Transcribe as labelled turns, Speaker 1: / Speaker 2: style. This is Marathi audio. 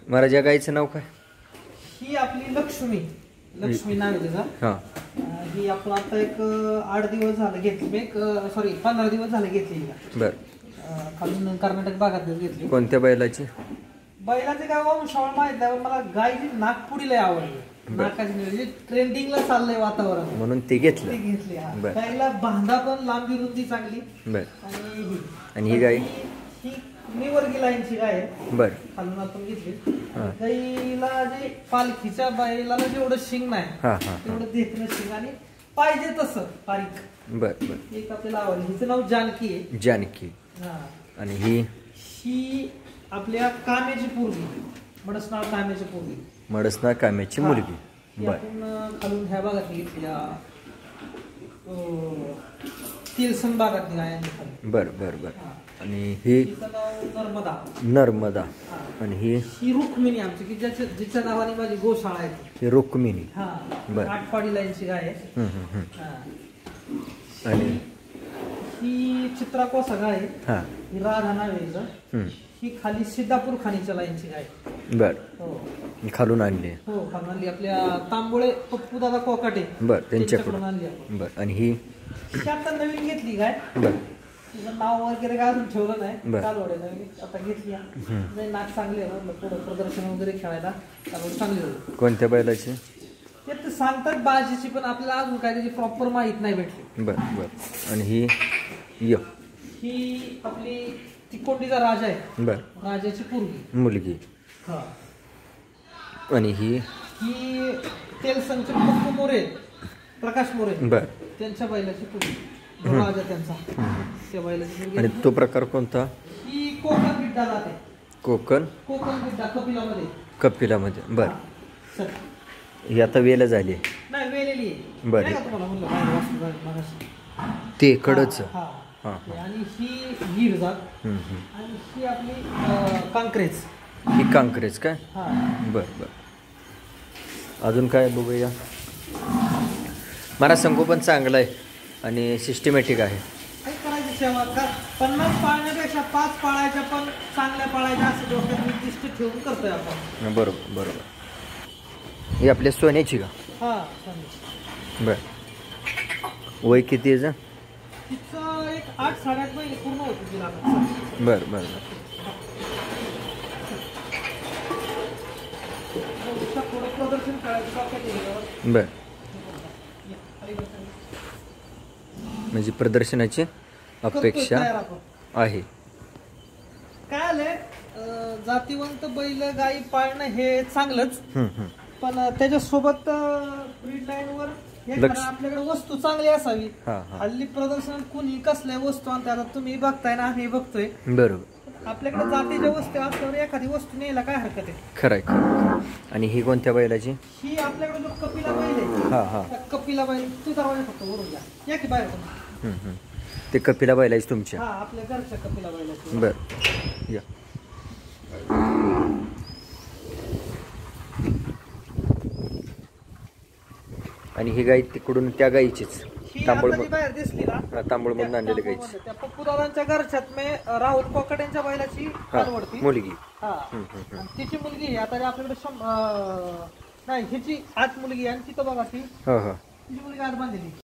Speaker 1: महाराज या गाईचं नाव काय?
Speaker 2: ही आपली लक्ष्मी नाव आहे तिचा.
Speaker 1: हा.
Speaker 2: ही आपण आता एक 8 दिवस झाले घेतली, एक सॉरी 15 दिवस झाले घेतली.
Speaker 1: बर.
Speaker 2: खालून कर्नाटक भागात घेतली.
Speaker 1: कोणत्या बैलाची?
Speaker 2: बैलाचे काय वंशावळ माहित नाही, मला गायची नागपुडी लय आवडली. नाकाची म्हणजे ट्रेंडिंगला चाललंय वातावरण
Speaker 1: म्हणून ते घेतलं.
Speaker 2: घेतली. गायला बांधा पण लांबी रुंदी चांगली.
Speaker 1: बर.
Speaker 2: आणि
Speaker 1: ही गाय
Speaker 2: ही निवर्गी लाईनची गाय आहे.
Speaker 1: बर.
Speaker 2: खालून आपण घेतली. गाईला जे पालखीच्या बैलाला जेवढं शिंग नाही तेवढं देखणं शिंग आणि पाहिजे तसं बारीक.
Speaker 1: बर बर.
Speaker 2: एक आपल्याला आवडली. हिचं नाव जानकी आहे.
Speaker 1: जानकी. आणि
Speaker 2: ही आपल्या काम्याची पोरगी, मडसनाळ काम्याची पोरगी.
Speaker 1: मडसनाळ काम्याची मुलगी. बर.
Speaker 2: आपण खालून ह्या भागात घेतली, तिरसन भागातली गाय.
Speaker 1: बर बर बर. आणि ही
Speaker 2: नर्मदा.
Speaker 1: नर्मदा. आणि ही
Speaker 2: रुक्मिणी आमची, की जिच्या नावाने माझी गोशाळा आहे.
Speaker 1: ही रुक्मिणी.
Speaker 2: बर. आटपाडी लाईनची गाय आहे.
Speaker 1: आणि
Speaker 2: ही चित्रा कोसा गाय आहे. ही राधा नाव आहे. ही खाली सिद्धापूर खाणीच्या लाईनची गाय.
Speaker 1: बर. खालून आणली.
Speaker 2: हो, खालून आणली. आपल्या तांबोळे पप्पू दादा कोकाटे.
Speaker 1: बर. त्यांच्याकडून आणली. बर. आणि ही
Speaker 2: आता नवीन घेतली गाय.
Speaker 1: बर.
Speaker 2: तिचं नाव वगैरे काय अजून ठेवलं नाही. कालवडे नवीन आता घेतली. नाक चांगले आहे ना, पुढं प्रदर्शन वगैरे खेळायला चांगली होती.
Speaker 1: कोणत्या बैलाची?
Speaker 2: ते सांगतात बाजीची, पण आपल्याला अजून काय त्याची प्रॉपर माहित नाही भेटली.
Speaker 1: बर बर. आणि ही
Speaker 2: आपली तिकोंडीचा राजा आहे.
Speaker 1: बर.
Speaker 2: राजाची पोरगी
Speaker 1: मुलगी. आणि ही
Speaker 2: तेलसंगचे पप्पू मोरे, प्रकाश मोरे.
Speaker 1: बर.
Speaker 2: त्यांच्या बैलाची पोरगी, राजा त्यांचा, त्या बैलाची पोरगी.
Speaker 1: आणि तो प्रकार कोणता?
Speaker 2: ही कोकण बिड्डा जाते.
Speaker 1: कोकण
Speaker 2: बिड्डा
Speaker 1: कपिलामध्ये. बर. ही आता वेल झाली
Speaker 2: नाही, वेलेली आहे.
Speaker 1: बर. ते कडच.
Speaker 2: आणि ही गीर जात. आणि ही आपली कांक्रेज.
Speaker 1: ही कांक्रेज काय? बर बर. अजून काय बघूया. मला संगोपन चांगलं आहे आणि सिस्टमॅटिक आहे.
Speaker 2: काय करायची सेवा का 50 पाळण्यापेक्षा 5 पाळायच्या, पण चांगल्या पाळायच्या असं डोक्यात निर्दिष्ट ठेवून करतोय आपण.
Speaker 1: बरोबर बरोबर. ही आपल्या सोन्याची का? बर. वय किती आहे?
Speaker 2: तिचं एक 8-8.5 महिने पूर्ण होती तिला.
Speaker 1: बर बर.
Speaker 2: प्रदर्शन करायचं.
Speaker 1: बर. म्हणजे प्रदर्शनाची अपेक्षा आहे.
Speaker 2: काय आलंय, जातीवंत बैल गाई पाळणं हे चांगलंच, पण त्याच्यासोबत ब्रीड लाईन वर आपल्याकडे वस्तू चांगली असावी. हल्ली प्रदर्शन कुणी कसल्या वस्तू आणतात, आता तुम्ही बघताय ना, आम्ही बघतोय.
Speaker 1: बरोबर.
Speaker 2: आपल्याकडे जातीच्या वस्तू असल्यावर एखादी वस्तू न्यायला काय हरकत आहे.
Speaker 1: खरंय. आणि ही कोणत्या बैलाची?
Speaker 2: ही आपल्याकडे जो कपिला बैल आहे. कपिला बैल तू दरवाजा फक्त वरून या की बाहेर.
Speaker 1: ते कपिला बैलाची तुमच्या?
Speaker 2: आपल्या घरच्या कपिला बैलाची.
Speaker 1: बर. या. आणि ही गाय तिकडून त्या गायचीच?
Speaker 2: तांबूळ बाहेर दिसली ना,
Speaker 1: तांबूळ मधून आणलेली गायची.
Speaker 2: त्या पप्पू दादांच्या घरच्यात मी राहुल कोकड्यांच्या बैलाची
Speaker 1: मुलगी.
Speaker 2: तिची मुलगी आता आपल्याकडे नाही, हिची आज मुलगी आणि तिथं बघा ती मुलगी आज बांधलेली.